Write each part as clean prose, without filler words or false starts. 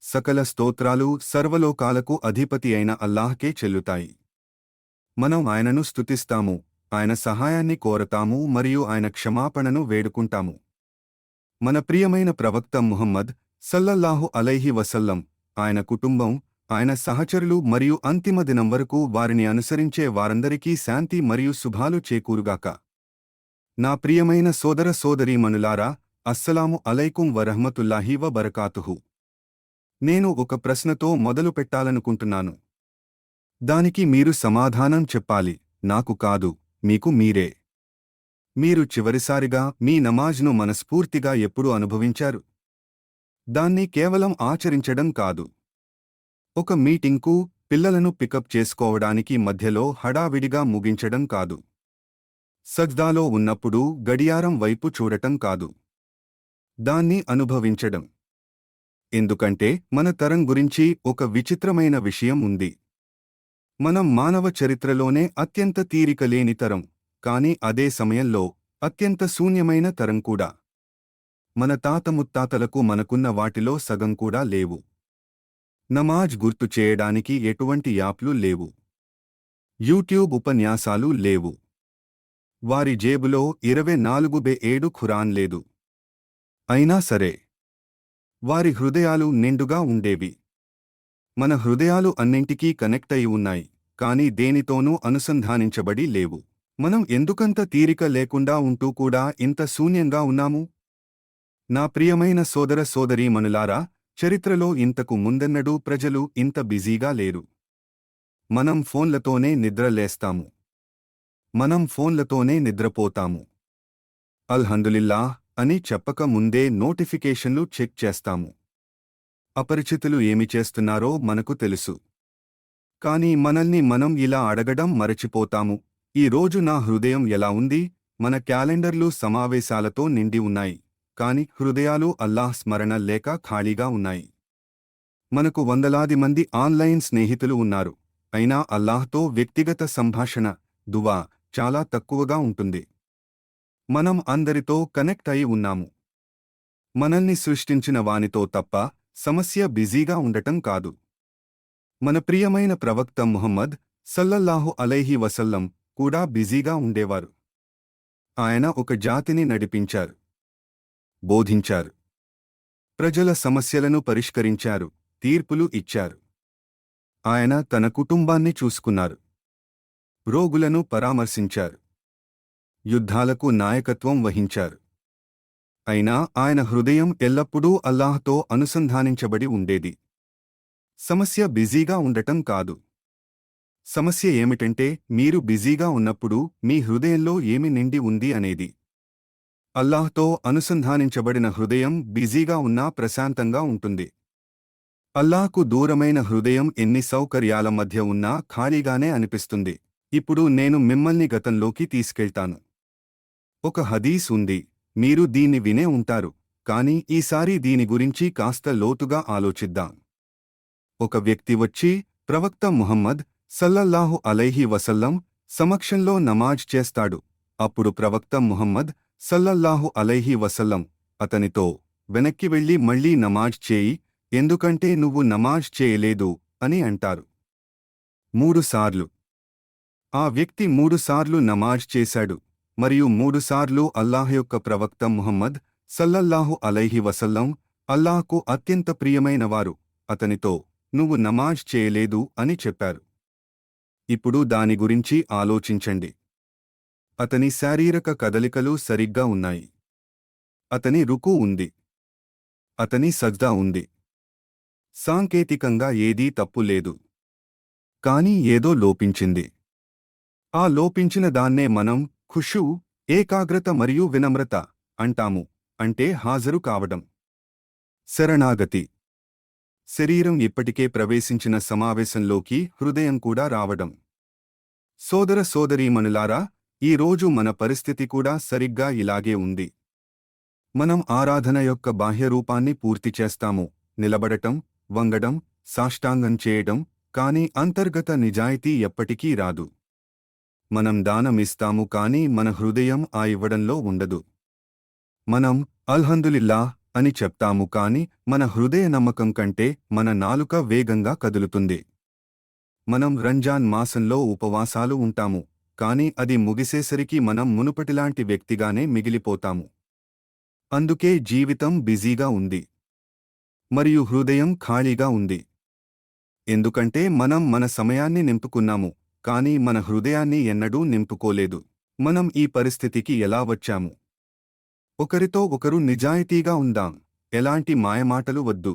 సకల స్తోత్రాలు సర్వలోకాలకు అధిపతి అయిన అల్లాహ్కే చెల్లుతాయి. మనం ఆయనను స్తుతిస్తాము, ఆయన సహాయాన్ని కోరతాము మరియు ఆయన క్షమాపణను వేడుకుంటాము. మన ప్రియమైన ప్రవక్త ముహమ్మద్ సల్లల్లాహు అలైహి వసల్లం, ఆయన కుటుంబం, ఆయన సహచరులు మరియు అంతిమ దినం వరకు వారిని అనుసరించే వారందరికీ శాంతి మరియు శుభాలు చేకూరుగాక. నా ప్రియమైన సోదర సోదరీమణులారా, అస్సలాము అలైకుం వరహ్మతుల్లాహి వబరకాతుహు. నేను ఒక ప్రశ్నతో మొదలు పెట్టాలనుకుంటున్నాను. దానికి మీరు సమాధానం చెప్పాలి, నాకు కాదు, మీకు మీరే. మీరు చివరిసారిగా మీ నమాజ్ను మనస్ఫూర్తిగా ఎప్పుడు అనుభవించారు? దాన్ని కేవలం ఆచరించడం కాదు. ఒక మీటింగ్కు, పిల్లలను పికప్ చేసుకోవడానికి మధ్యలో హడావిడిగా ముగించడం కాదు. సజ్దాలో ఉన్నప్పుడు గడియారం వైపు చూడటం కాదు. దాన్ని అనుభవించడం. ఎందుకంటే మన తరం గురించి ఒక విచిత్రమైన విషయం ఉంది. మనం మానవ చరిత్రలోనే అత్యంత తీరిక లేని తరం, కాని అదే సమయంలో అత్యంత శూన్యమైన తరం కూడా. మన తాత ముత్తాతలకు మనకున్న వాటిలో సగం కూడా లేవు. నమాజ్ గుర్తు చేయడానికి ఎటువంటి యాప్లు లేవు. యూట్యూబ్ ఉపన్యాసాలు లేవు. వారి జేబులో 24/7 ఖురాన్ లేదు. అయినా సరే వారి హృదయాలు నిండుగా ఉండేవి. మన హృదయాలు అన్నింటికీ కనెక్ట్ అయి ఉన్నాయి, కాని దేనితోనూ అనుసంధానించబడి లేవు. మనం ఎందుకంత తీరిక లేకుండా ఉంటూ కూడా ఇంత శూన్యంగా ఉన్నాము? నా ప్రియమైన సోదర సోదరీమణులారా, చరిత్రలో ఇంతకు ముందెన్నడూ ప్రజలు ఇంత బిజీగా లేరు. మనం ఫోన్లతోనే నిద్రలేస్తాము. మనం ఫోన్లతోనే నిద్రపోతాము. అల్హందులిల్లాహ్ అని చెప్పక ముందే నోటిఫికేషన్లు చెక్ చేస్తాము. అపరిచితులు ఏమి చేస్తున్నారో మనకు తెలుసు. కాని మనల్ని మనం ఇలా అడగడం మరచిపోతాము, ఈ రోజు నా హృదయం ఎలా ఉంది? మన క్యాలెండర్లు సమావేశాలతో నిండి ఉన్నాయి, కాని హృదయాలు అల్లాహ్ స్మరణ లేక ఖాళీగా ఉన్నాయి. మనకు వందలాది మంది ఆన్లైన్ స్నేహితులు ఉన్నారు, అయినా అల్లాహ్తో వ్యక్తిగత సంభాషణ, దువా చాలా తక్కువగా ఉంటుంది. మనం అందరితో కనెక్ట్ అయి ఉన్నాము. మనల్ని సృష్టించిన వానితో తప్ప. సమస్య బిజీగా ఉండటం కాదు. మన ప్రియమైన ప్రవక్త ముహమ్మద్ సల్లల్లాహు అలైహి వసల్లం కూడా బిజీగా ఉండేవారు. ఆయన ఒక జాతిని నడిపించారు, బోధించారు, ప్రజల సమస్యలను పరిష్కరించారు, తీర్పులు ఇచ్చారు. ఆయన తన కుటుంబాన్ని చూసుకున్నారు, రోగులను పరామర్శించారు, యుద్ధాలకు నాయకత్వం వహించారు. అయినా ఆయన హృదయం ఎల్లప్పుడూ అల్లాహ్తో అనుసంధానించబడి ఉండేది. సమస్య బిజీగా ఉండటం కాదు. సమస్య ఏమిటంటే మీరు బిజీగా ఉన్నప్పుడు మీ హృదయంలో ఏమి నిండి ఉంది అనేది. అల్లాహ్తో అనుసంధానించబడిన హృదయం బిజీగా ఉన్నా ప్రశాంతంగా ఉంటుంది. అల్లాహ్కు దూరమైన హృదయం ఎన్ని సౌకర్యాల మధ్య ఉన్నా ఖాళీగానే అనిపిస్తుంది. ఇప్పుడు నేను మిమ్మల్ని గతంలోకి తీసుకెళ్తాను. ఒక హదీస్ ఉంది, మీరు దీన్ని వినే ఉంటారు, కాని ఈసారి దీని గురించి కాస్త లోతుగా ఆలోచిద్దాం. ఒక వ్యక్తి వచ్చి ప్రవక్త ముహమ్మద్ సల్లల్లాహు అలైహి వసల్లం సమక్షంలో నమాజ్ చేస్తాడు. అప్పుడు ప్రవక్త ముహమ్మద్ సల్లల్లాహు అలైహి వసల్లం అతనితో, వెనక్కి వెళ్లి మళ్లీ నమాజ్ చేయి, ఎందుకంటే నువ్వు నమాజ్ చేయలేదు అని అంటారు. 3 సార్లు. ఆ వ్యక్తి 3 సార్లు నమాజ్ చేశాడు, మరియు 3 సార్లు అల్లాహ్ యొక్క ప్రవక్త ముహమ్మద్ సల్లల్లాహు అలైహి వసల్లం, అల్లాహ్కు అత్యంత ప్రియమైనవారు, అతనితో, నువ్వు నమాజ్ చేయలేదు అని చెప్పారు. ఇప్పుడు దాని గురించి ఆలోచించండి. అతని శారీరక కదలికలు సరిగ్గా ఉన్నాయి. అతని రుకూ ఉంది. అతని సజ్దా ఉంది. సాంకేతికంగా ఏదీ తప్పు లేదు. కాని ఏదో లోపించింది. ఆ లోపించిన దాన్నే మనం ఖుషూ, ఏకాగ్రత మరియు వినమ్రత అంటాము, అంటే హాజరు కావడం, శరణాగతి. శరీరం ఇప్పటికే ప్రవేశించిన సమావేశంలోకి హృదయం కూడా రావడం. సోదర సోదరీమణులారా, ఈ రోజు మన పరిస్థితి కూడా సరిగ్గా ఇలాగే ఉంది. మనం ఆరాధన యొక్క బాహ్య రూపాన్ని పూర్తి చేస్తాము, నిలబడటం, వంగడం, సాష్టాంగం చేయడం, కాని అంతర్గత నిజాయితీ ఎప్పటికీ రాదు. మనం దానమిస్తాము కాని మన హృదయం ఆ ఇవ్వడంలో ఉండదు. మనం అల్హందులిల్లాహ్ అని చెప్తాము కాని మన హృదయ నమ్మకం కంటే మన నాలుక వేగంగా కదులుతుంది. మనం రంజాన్ మాసంలో ఉపవాసాలు ఉంటాము, కాని అది ముగిసేసరికి మనం మునుపటిలాంటి వ్యక్తిగానే మిగిలిపోతాము. అందుకే జీవితం బిజీగా ఉంది మరియు హృదయం ఖాళీగా ఉంది. ఎందుకంటే మనం మన సమయాన్ని నింపుకున్నాము, కాని మన హృదయాన్ని ఎన్నడూ నింపుకోలేదు. మనం ఈ పరిస్థితికి ఎలా వచ్చాము? ఒకరితో ఒకరు నిజాయితీగా ఉందాం. ఎలాంటి మాయమాటలు వద్దు.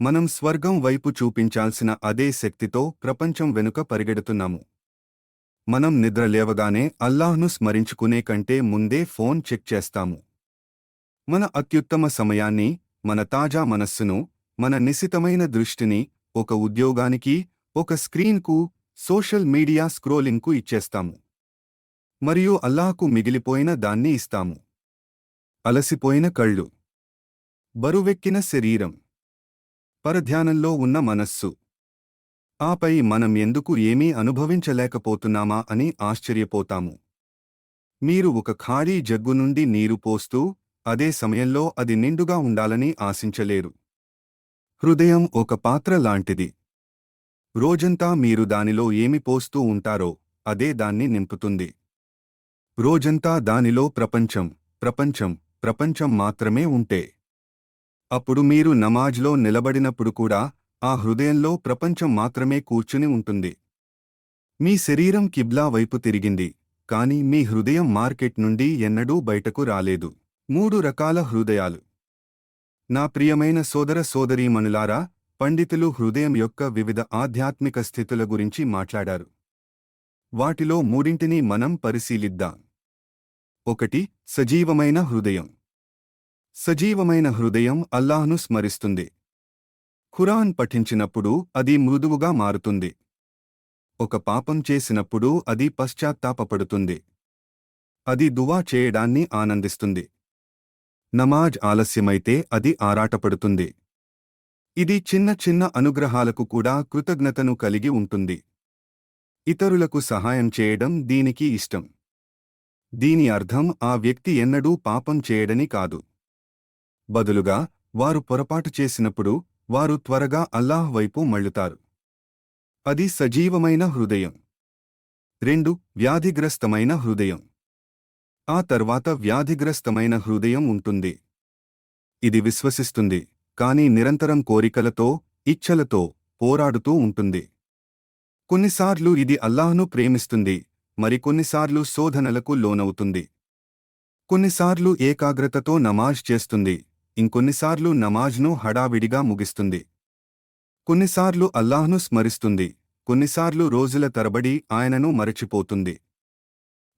మనం స్వర్గం వైపు చూపించాల్సిన అదే శక్తితో ప్రపంచం వెనుక పరిగెడుతున్నాము. మనం నిద్రలేవగానే అల్లాహ్ను స్మరించుకునే కంటే ముందే ఫోన్ చెక్ చేస్తాము. మన అత్యుత్తమ సమయాన్ని, మన తాజా మనస్సును, మన నిశితమైన దృష్టిని ఒక ఉద్యోగానికి, ఒక స్క్రీన్కు, సోషల్ మీడియా స్క్రోలింగ్కు ఇచ్చేస్తాము. మరియు అల్లాహ్కు మిగిలిపోయిన దాన్ని ఇస్తాము. అలసిపోయిన కళ్ళు, బరువెక్కిన శరీరం, పరధ్యానంలో ఉన్న మనస్సు. ఆపై మనం ఎందుకు ఏమీ అనుభవించలేకపోతున్నామా అని ఆశ్చర్యపోతాము. మీరు ఒక ఖాళీ జగ్గు నుండి నీరు పోస్తూ అదే సమయంలో అది నిండుగా ఉండాలని ఆశించలేరు. హృదయం ఒక పాత్ర లాంటిది. రోజంతా మీరు దానిలో ఏమి పోస్తూ ఉంటారో అదే దాన్ని నింపుతుంది. రోజంతా దానిలో ప్రపంచం ప్రపంచం ప్రపంచం మాత్రమే ఉంటే, అప్పుడు మీరు నమాజ్లో నిలబడినప్పుడు కూడా ఆ హృదయంలో ప్రపంచం మాత్రమే కూర్చుని ఉంటుంది. మీ శరీరం కిబ్లా వైపు తిరిగింది, కాని మీ హృదయం మార్కెట్ నుండి ఎన్నడూ బయటకు రాలేదు. 3 రకాల హృదయాలు. నా ప్రియమైన సోదర సోదరీమణులారా, పండితులు హృదయం యొక్క వివిధ ఆధ్యాత్మిక స్థితుల గురించి మాట్లాడారు. వాటిలో మూడింటిని మనం పరిశీలిద్దాం. 1. సజీవమైన హృదయం. సజీవమైన హృదయం అల్లాహ్ను స్మరిస్తుంది. ఖురాన్ పఠించినప్పుడు అది మృదువుగా మారుతుంది. ఒక పాపం చేసినప్పుడు అది పశ్చాత్తాపపడుతుంది. అది దువా చేయడాన్ని ఆనందిస్తుంది. నమాజ్ ఆలస్యమైతే అది ఆరాటపడుతుంది. ఇది చిన్న చిన్న అనుగ్రహాలకు కూడా కృతజ్ఞతను కలిగి ఉంటుంది. ఇతరులకు సహాయం చేయడం దీనికి ఇష్టం. దీని అర్థం ఆ వ్యక్తి ఎన్నడూ పాపం చేయడని కాదు. బదులుగా వారు పొరపాటు చేసినప్పుడు వారు త్వరగా అల్లాహ్ వైపు మళ్ళుతారు. అది సజీవమైన హృదయం. 2. వ్యాధిగ్రస్తమైన హృదయం. ఆ తర్వాత వ్యాధిగ్రస్తమైన హృదయం ఉంటుంది. ఇది విశ్వసిస్తుంది, కాని నిరంతరం కోరికలతో, ఇచ్ఛలతో పోరాడుతూ ఉంటుంది. కొన్నిసార్లు ఇది అల్లాహ్ను ప్రేమిస్తుంది, మరికొన్నిసార్లు శోధనలకు లోనవుతుంది. కొన్నిసార్లు ఏకాగ్రతతో నమాజ్ చేస్తుంది, ఇంకొన్నిసార్లు నమాజ్ను హడావిడిగా ముగిస్తుంది. కొన్నిసార్లు అల్లాహ్ను స్మరిస్తుంది, కొన్నిసార్లు రోజుల తరబడి ఆయనను మరచిపోతుంది.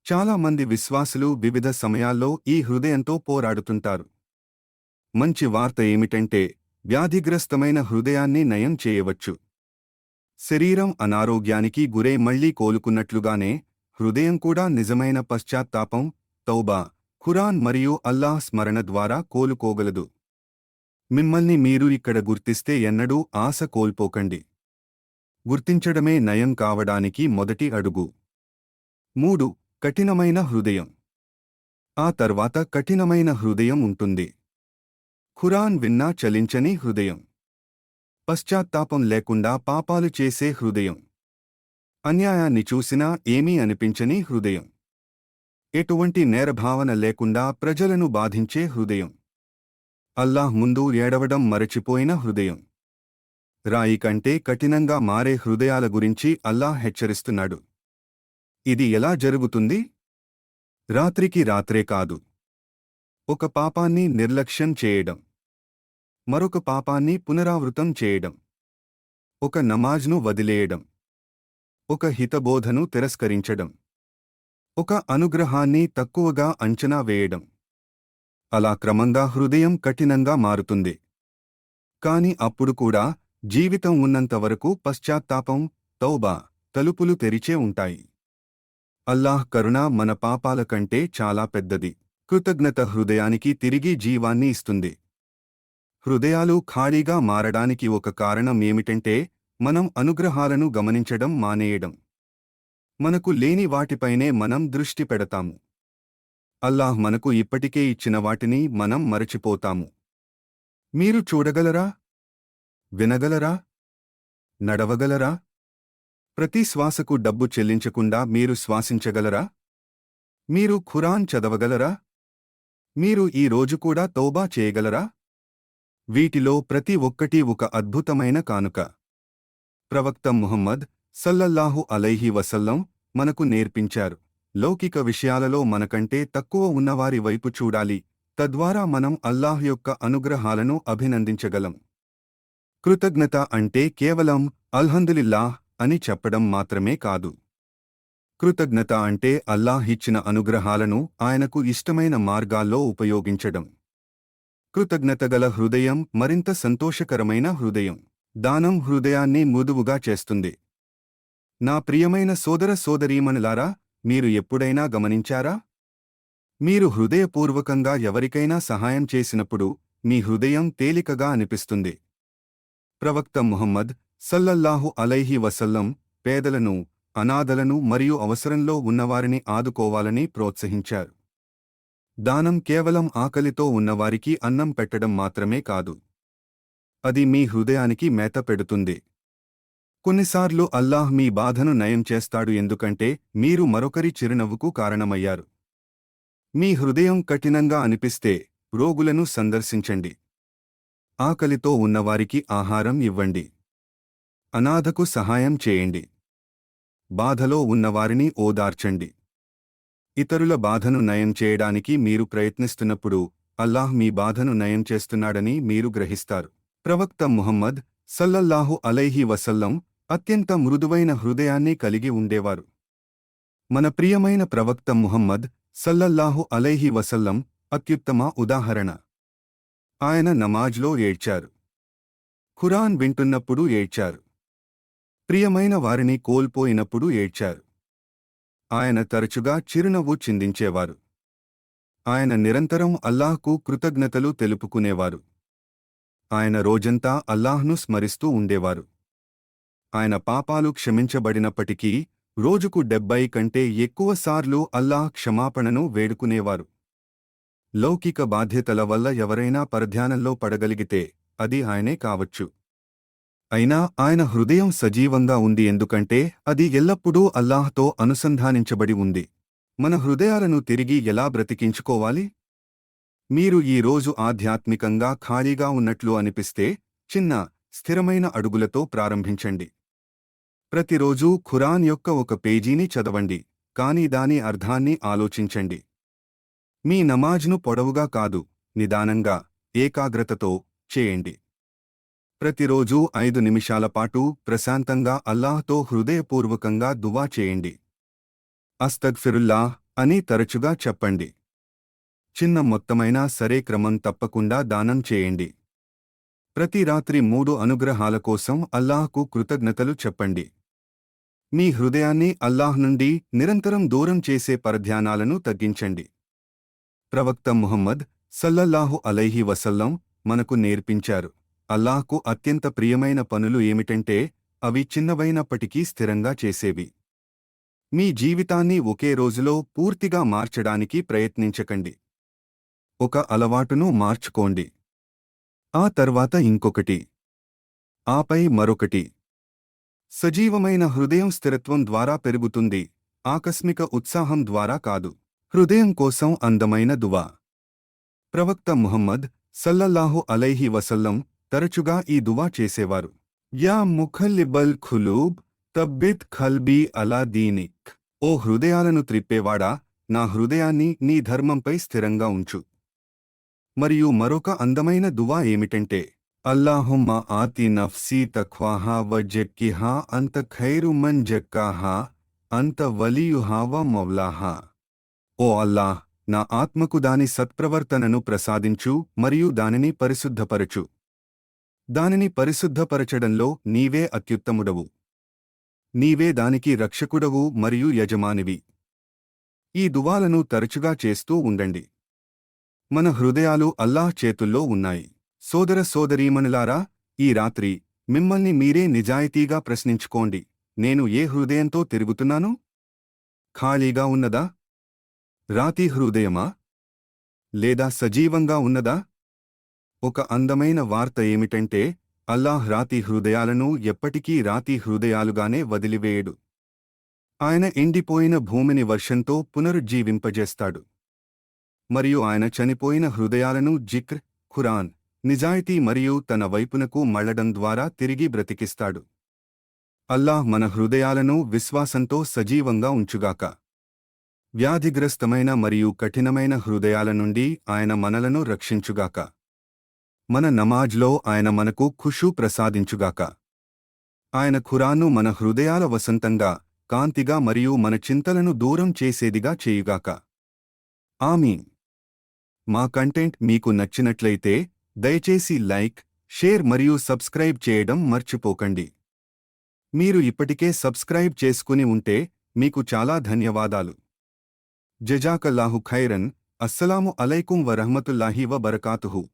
చాలా మంది విశ్వాసులు వివిధ సమయాల్లో ఈ హృదయంతో పోరాడుతుంటారు. మంచి వార్త ఏమిటంటే, వ్యాధిగ్రస్తమైన హృదయాన్ని నయం చేయవచ్చు. శరీరం అనారోగ్యానికి గురై మళ్లీ కోలుకున్నట్లుగానే హృదయం కూడా నిజమైన పశ్చాత్తాపం, తౌబా, ఖురాన్ మరియు అల్లాహ్ స్మరణ ద్వారా కోలుకోగలదు. మిమ్మల్ని మీరు ఇక్కడ గుర్తిస్తే ఎన్నడూ ఆశ కోల్పోకండి. గుర్తించడమే నయం కావడానికి మొదటి అడుగు. 3. కఠినమైన హృదయం. ఆ తర్వాత కఠినమైన హృదయం ఉంటుంది. ఖురాన్ విన్నా చలించని హృదయం. పశ్చాత్తాపం లేకుండా పాపాలు చేసే హృదయం. అన్యాయాన్ని చూసినా ఏమీ అనిపించని హృదయం. ఎటువంటి నేరభావన లేకుండా ప్రజలను బాధించే హృదయం. అల్లాహ్ ముందు ఏడవడం మరచిపోయిన హృదయం. రాయి కంటే కఠినంగా మారే హృదయాల గురించి అల్లాహ్ హెచ్చరిస్తున్నాడు. ఇది ఎలా జరుగుతుంది? రాత్రికి రాత్రే కాదు. ఒక పాపాన్ని నిర్లక్ష్యం చేయడం, మరొక పాపాన్ని పునరావృతం చేయడం, ఒక నమాజ్ను వదిలేయడం, ఒక హితబోధను తిరస్కరించడం, ఒక అనుగ్రహాన్ని తక్కువగా అంచనా వేయడం. అలా క్రమంగా హృదయం కఠినంగా మారుతుంది. కాని అప్పుడు కూడా జీవితం ఉన్నంతవరకు పశ్చాత్తాపం, తౌబా తలుపులు తెరిచే ఉంటాయి. అల్లాహ్ కరుణ మన పాపాల కంటే చాలా పెద్దది. కృతజ్ఞత హృదయానికి తిరిగి జీవాన్ని ఇస్తుంది. హృదయాలు ఖాళీగా మారడానికి ఒక కారణం ఏమిటంటే, మనం అనుగ్రహాలను గమనించడం మానేయడం. మనకు లేని వాటిపైనే మనం దృష్టి పెడతాము. అల్లాహ్ మనకు ఇప్పటికే ఇచ్చిన వాటిని మనం మరచిపోతాము. మీరు చూడగలరా? వినగలరా? నడవగలరా? ప్రతి శ్వాసకు డబ్బు చెల్లించకుండా మీరు శ్వాసించగలరా? మీరు ఖురాన్ చదవగలరా? మీరు ఈ రోజు కూడా తౌబా చేయగలరా? వీటిలో ప్రతి ఒక్కటి ఒక అద్భుతమైన కానుక. ప్రవక్త ముహమ్మద్ సల్లల్లాహు అలైహి వసల్లం మనకు నేర్పించారు. లౌకిక విషయాలలో మనకంటే తక్కువ ఉన్నవారి వైపు చూడాలి, తద్వారా మనం అల్లాహ్ యొక్క అనుగ్రహాలను అభినందించగలం. కృతజ్ఞత అంటే కేవలం అల్హందులిల్లాహ్ అని చెప్పడం మాత్రమే కాదు. కృతజ్ఞత అంటే అల్లాహ్ ఇచ్చిన అనుగ్రహాలను ఆయనకు ఇష్టమైన మార్గాల్లో ఉపయోగించడం. కృతజ్ఞతగల హృదయం మరింత సంతోషకరమైన హృదయం. దానం హృదయాన్ని మృదువుగా చేస్తుంది. నా ప్రియమైన సోదర సోదరీమణులారా, మీరు ఎప్పుడైనా గమనించారా? మీరు హృదయపూర్వకంగా ఎవరికైనా సహాయం చేసినప్పుడు మీ హృదయం తేలికగా అనిపిస్తుంది. ప్రవక్త ముహమ్మద్ సల్లల్లాహు అలైహి వసల్లం పేదలను, అనాథలను మరియు అవసరంలో ఉన్నవారిని ఆదుకోవాలని ప్రోత్సహించారు. దానం కేవలం ఆకలితో ఉన్నవారికి అన్నం పెట్టడం మాత్రమే కాదు. అది మీ హృదయానికి మేత పెడుతుంది. కొన్నిసార్లు అల్లాహ్ మీ బాధను నయం చేస్తాడు, ఎందుకంటే మీరు మరొకరి చిరునవ్వుకు కారణమయ్యారు. మీ హృదయం కఠినంగా అనిపిస్తే రోగులను సందర్శించండి. ఆకలితో ఉన్నవారికి ఆహారం ఇవ్వండి. అనాథకు సహాయం చేయండి. బాధలో ఉన్నవారిని ఓదార్చండి. ఇతరుల బాధను నయం చేయడానికి మీరు ప్రయత్నిస్తున్నప్పుడు అల్లాహ్ మీ బాధను నయం చేస్తున్నాడని మీరు గ్రహిస్తారు. ప్రవక్త ముహమ్మద్ సల్లల్లాహు అలైహి వసల్లం అత్యంత మృదువైన హృదయాన్ని కలిగి ఉండేవారు. మన ప్రియమైన ప్రవక్త ముహమ్మద్ సల్లల్లాహు అలైహి వసల్లం అత్యుత్తమ ఉదాహరణ. ఆయన నమాజ్లో ఏడ్చారు. ఖురాన్ వింటున్నప్పుడు ఏడ్చారు. ప్రియమైన వారిని కోల్పోయినప్పుడు ఏడ్చారు. ఆయన తరచుగా చిరునవ్వు చిందించేవారు. ఆయన నిరంతరం అల్లాహ్కు కృతజ్ఞతలు తెలుపుకునేవారు. ఆయన రోజంతా అల్లాహ్ను స్మరిస్తూ ఉండేవారు. ఆయన పాపాలు క్షమించబడినప్పటికీ రోజుకు 70 కంటే ఎక్కువ సార్లు అల్లాహ్ క్షమాపణను వేడుకునేవారు. లౌకిక బాధ్యతల వల్ల ఎవరైనా పరధ్యానంలో పడగలిగితే అది ఆయనే కావచ్చు. అయినా ఆయన హృదయం సజీవంగా ఉంది, ఎందుకంటే అది ఎల్లప్పుడూ అల్లాహ్తో అనుసంధానించబడి ఉంది. మన హృదయాలను తిరిగి ఎలా బ్రతికించుకోవాలి? మీరు ఈ రోజు ఆధ్యాత్మికంగా ఖాళీగా ఉన్నట్లు అనిపిస్తే చిన్న, స్థిరమైన అడుగులతో ప్రారంభించండి. ప్రతిరోజూ ఖురాన్ యొక్క ఒక పేజీని చదవండి, కానీ దాని అర్థాన్ని ఆలోచించండి. మీ నమాజ్ను పొడవుగా కాదు, నిదానంగా, ఏకాగ్రతతో చేయండి. ప్రతిరోజూ 5 నిమిషాల పాటు ప్రశాంతంగా అల్లాహ్తో హృదయపూర్వకంగా దువా చేయండి. అస్తగ్ఫిరుల్లాహ్ అని తరచుగా చెప్పండి. చిన్న మొత్తమైనా సరే క్రమం తప్పకుండా దానం చేయండి. ప్రతి రాత్రి 3 అనుగ్రహాల కోసం అల్లాహ్కు కృతజ్ఞతలు చెప్పండి. మీ హృదయాన్ని అల్లాహ్ నుండి నిరంతరం దూరం చేసే పరధ్యానాలను తగ్గించండి. ప్రవక్త ముహమ్మద్ సల్లల్లాహు అలైహి వసల్లం మనకు నేర్పించారు, అల్లాహ్కు అత్యంత ప్రియమైన పనులు ఏమిటంటే అవి చిన్నవైనప్పటికీ స్థిరంగా చేసేవి. మీ జీవితాన్ని ఒకే రోజులో పూర్తిగా మార్చడానికి ప్రయత్నించకండి. ఒక అలవాటును మార్చుకోండి. ఆ తర్వాత ఇంకొకటి. ఆపై మరొకటి. సజీవమైన హృదయం స్థిరత్వం ద్వారా పెరుగుతుంది, ఆకస్మిక ఉత్సాహం ద్వారా కాదు. హృదయం కోసం అందమైన దువా. ప్రవక్త ముహమ్మద్ సల్లల్లాహు అలైహి వసల్లం తరచుగా ఈ దువా చేసేవారు. యా ముఖల్లిబల్ ఖులూబ్ తబ్బిత్ ఖల్బీ అలా దీనిక్. ఓ హృదయాలను త్రిప్పేవాడా, నా హృదయాన్ని నీ ధర్మంపై స్థిరంగా ఉంచు. మరియు మరొక అందమైన దువా ఏమిటంటే అల్లాహుమ్మ ఆతి నఫ్సీ తఖ్వాహా వ జక్కిహా అంత ఖైరు మన్ జక్కాహా అంత వలియుహా వ మౌలాహా. ఓ అల్లాహ్, నా ఆత్మకు దాని సత్ప్రవర్తనను ప్రసాదించు మరియు దానిని పరిశుద్ధపరచు. దానిని పరిశుద్ధపరచడంలో నీవే అత్యుత్తముడవు. నీవే దానికి రక్షకుడవు మరియు యజమానివి. ఈ దువాలను తరచుగా చేస్తూ ఉండండి. మన హృదయాలు అల్లాహ్ చేతుల్లో ఉన్నాయి. సోదర సోదరీమణులారా, ఈ రాత్రి మిమ్మల్ని మీరే నిజాయితీగా ప్రశ్నించుకోండి, నేను ఏ హృదయంతో తిరుగుతున్నాను? ఖాళీగా ఉన్నదా? రాతి హృదయమా? లేదా సజీవంగా ఉన్నదా? ఒక అందమైన వార్త ఏమిటంటే అల్లాహ్ రాతి హృదయాలను ఎప్పటికీ రాతి హృదయాలుగానే వదిలివేయడు. ఆయన ఎండిపోయిన భూమిని వర్షంతో పునరుజ్జీవింపజేస్తాడు. మరియు ఆయన చనిపోయిన హృదయాలను జిక్ర్, ఖురాన్, నిజాయితీ మరియు తన వైపునకు మళ్లడం ద్వారా తిరిగి బ్రతికిస్తాడు. అల్లాహ్ మన హృదయాలను విశ్వాసంతో సజీవంగా ఉంచుగాక. వ్యాధిగ్రస్తమైన మరియు కఠినమైన హృదయాల నుండి ఆయన మనలను రక్షించుగాక. మన నమాజ్లో ఆయన మనకు ఖుషూ ప్రసాదించుగాక. ఆయన ఖురాన్ను మన హృదయాల వసంతంగా, కాంతిగా మరియు మన చింతలను దూరం చేసేదిగా చేయుగాక. ఆమీన్. మా కంటెంట్ మీకు నచ్చినట్లయితే దయచేసి లైక్, షేర్ మరియు సబ్స్క్రైబ్ చేయడం మర్చిపోకండి. మీరు ఇప్పటికే సబ్స్క్రైబ్ చేసుకుని ఉంటే మీకు చాలా ధన్యవాదాలు. జజాకల్లాహు ఖైరన్. అస్సలాము అలైకుం వరహ్మతుల్లాహి వబరకాతుహు.